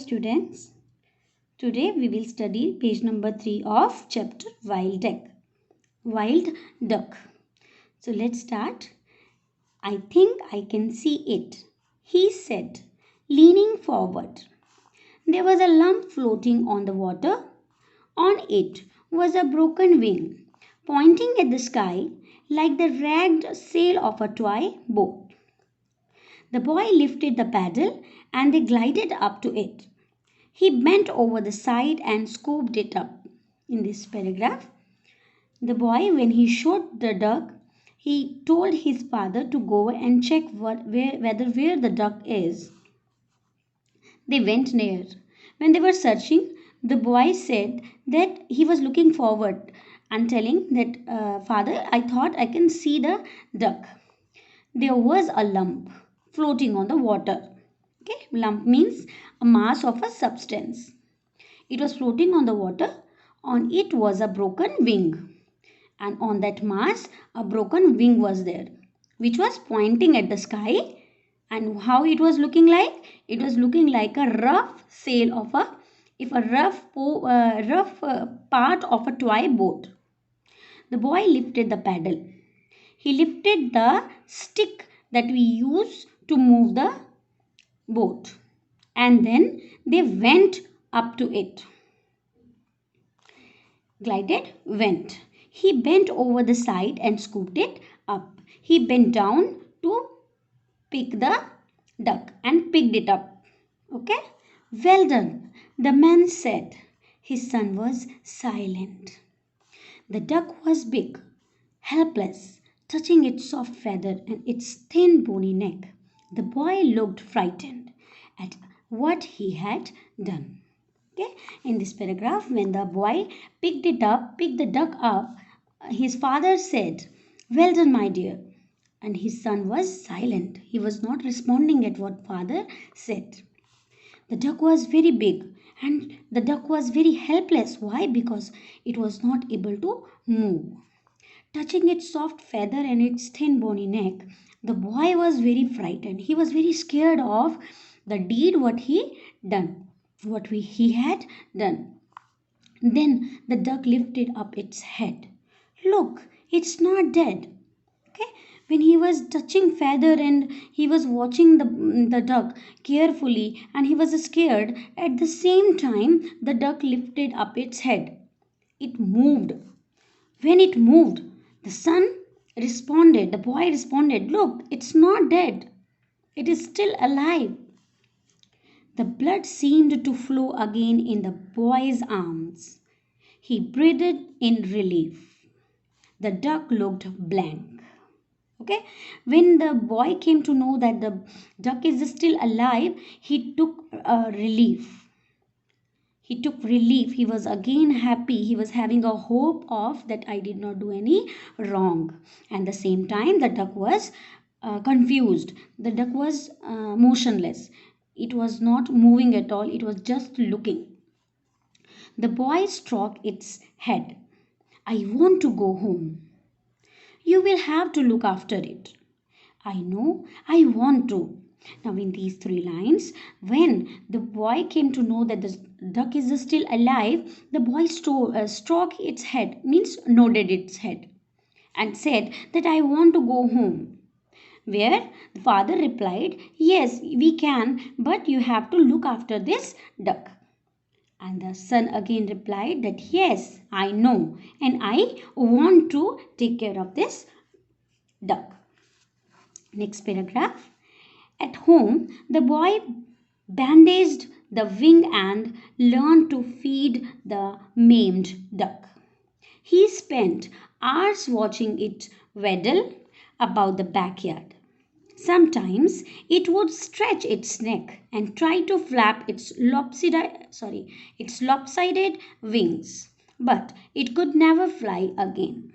students. Today we will study page number 3 of chapter Wild Duck. Wild Duck. So let's start. I think I can see it, he said, leaning forward. There was a lump floating on the water. On it was a broken wing, pointing at the sky like the ragged sail of a toy boat. The boy lifted the paddle and they glided up to it. He bent over the side and scooped it up. In this paragraph, the boy, when he shot the duck, he told his father to go and check where the duck is. They went near. When they were searching, the boy said that he was looking forward and telling that, Father, I thought I can see the duck. There was a lump floating on the water. Okay, lump means a mass of a substance. It was floating on the water. On it was a broken wing. And on that mass, a broken wing was there, which was pointing at the sky. And how it was looking like? It was looking like a rough sail of rough part of a toy boat. The boy lifted the paddle. He lifted the stick that we use to move the boat. And then they went up to it. Glided, went. He bent over the side and scooped it up. He bent down to pick the duck and picked it up. Okay? Well done, the man said. His son was silent. The duck was big, helpless, touching its soft feather and its thin bony neck. The boy looked frightened at what he had done. Okay? In this paragraph, when the boy picked the duck up, his father said, well done, my dear. And his son was silent. He was not responding at what father said. The duck was very big and the duck was very helpless. Why? Because it was not able to move. Touching its soft feather and its thin bony neck, the boy was very frightened. He was very scared of the deed he had done. Then the duck lifted up its head. Look, it's not dead. Okay? When he was touching feather and he was watching the duck carefully and he was scared, at the same time the duck lifted up its head. It moved. When it moved, the boy responded, look, it's not dead. It is still alive. The blood seemed to flow again in the boy's arms. He breathed in relief. The duck looked blank. Okay? When the boy came to know that the duck is still alive, he took relief. He was again happy. He was having a hope of that I did not do any wrong. And at the same time, the duck was confused. The duck was motionless. It was not moving at all. It was just looking. The boy stroked its head. I want to go home. You will have to look after it. I know, I want to. Now in these 3 lines, when the boy came to know that the duck is still alive, the boy stroked its head, means nodded its head, and said that I want to go home. Where the father replied, yes, we can, but you have to look after this duck. And the son again replied that yes, I know, and I want to take care of this duck. Next paragraph. At home, the boy bandaged the wing and learned to feed the maimed duck. He spent hours watching it waddle about the backyard. Sometimes it would stretch its neck and try to flap its lopsided wings, but it could never fly again.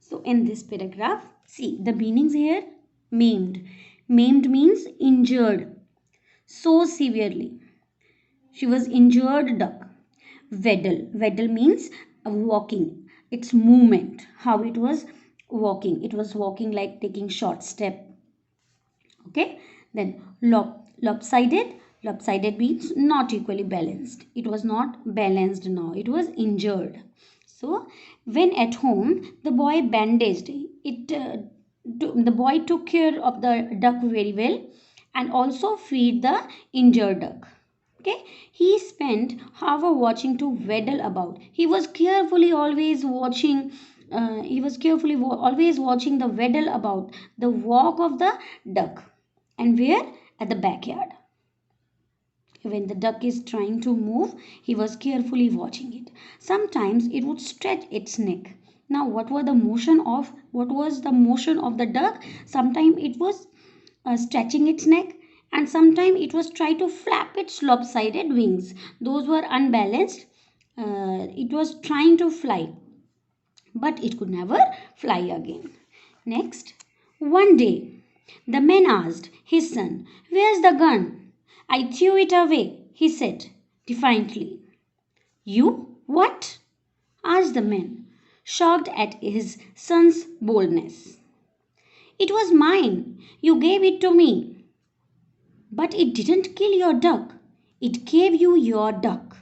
So in this paragraph, see the meanings here. Maimed. Maimed means injured so severely. She was injured duck. Waddle. Waddle means walking. Its movement. How it was walking. It was walking like taking short step. Okay. Then lopsided Lopsided means not equally balanced. It was not balanced now. It was injured. So when at home, the boy bandaged it. The boy took care of the duck very well and also feed the injured duck. Okay, he spent hour watching to waddle about. He was carefully always watching. Always watching the waddle about the walk of the duck, and where at the backyard. When the duck is trying to move, he was carefully watching it. Sometimes it would stretch its neck. Now, what was the motion of the duck? Sometimes it was stretching its neck, and sometimes it was trying to flap its lopsided wings. Those were unbalanced. It was trying to fly, but it could never fly again. Next, one day, the man asked his son, "Where's the gun?" "I threw it away," he said defiantly. "You? What?" asked the man, shocked at his son's boldness. "It was mine. You gave it to me." "But it didn't kill your duck. It gave you your duck."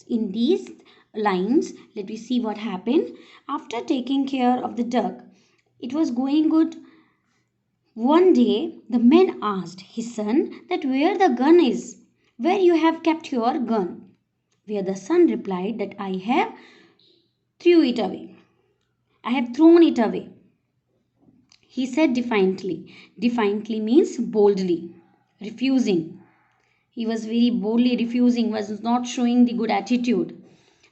In these lines, let me see what happened. After taking care of the duck, it was going good. One day, the man asked his son that where the gun is, where you have kept your gun. Where the son replied that I have threw it away. I have thrown it away. He said defiantly. Defiantly means boldly, refusing. He was very boldly refusing, was not showing the good attitude.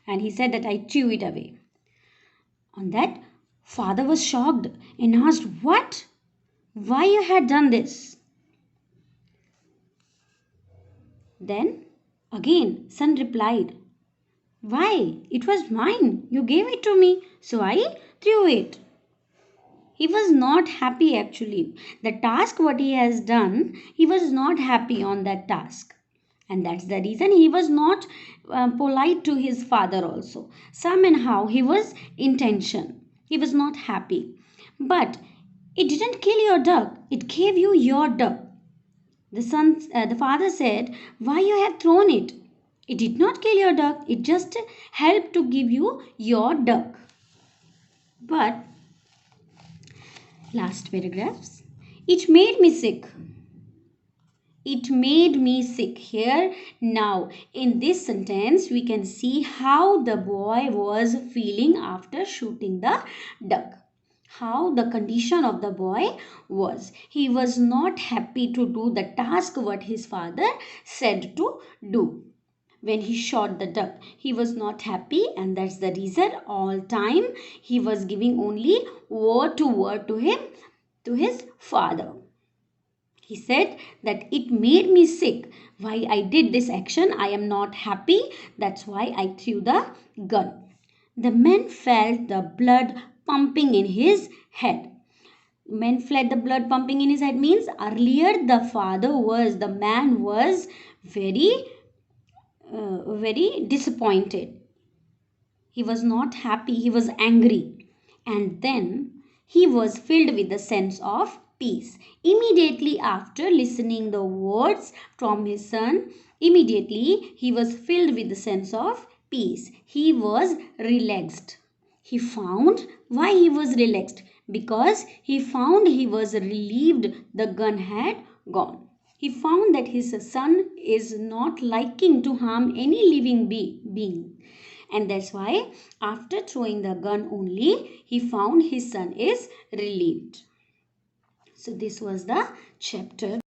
And he said that I threw it away. On that, father was shocked and asked, "What? Why you had done this?" Then again, son replied, "Why? It was mine. You gave it to me, so I threw it." He was not happy actually. The task what he has done, he was not happy on that task. And that's the reason he was not polite to his father also. Somehow he was intention. He was not happy. But it didn't kill your duck. It gave you your duck. The father said, "Why you have thrown it? It did not kill your duck. It just helped to give you your duck." But last paragraphs. It made me sick. It made me sick. Here now in this sentence we can see how the boy was feeling after shooting the duck. How the condition of the boy was. He was not happy to do the task what his father said to do. When he shot the duck, he was not happy, and that's the reason all time he was giving only word to him, to his father. He said that it made me sick. Why I did this action, I am not happy. That's why I threw the gun. The man felt the blood pumping in his head. Man felt the blood pumping in his head means earlier the man was very disappointed. He was not happy, he was angry. And then he was filled with the sense of peace. Immediately after listening the words from his son, immediately he was filled with the sense of peace. He was relaxed. He found why he was relaxed, because he found he was relieved the gun had gone. He found that his son is not liking to harm any living being. And that's why after throwing the gun only, he found his son is relieved. So this was the chapter.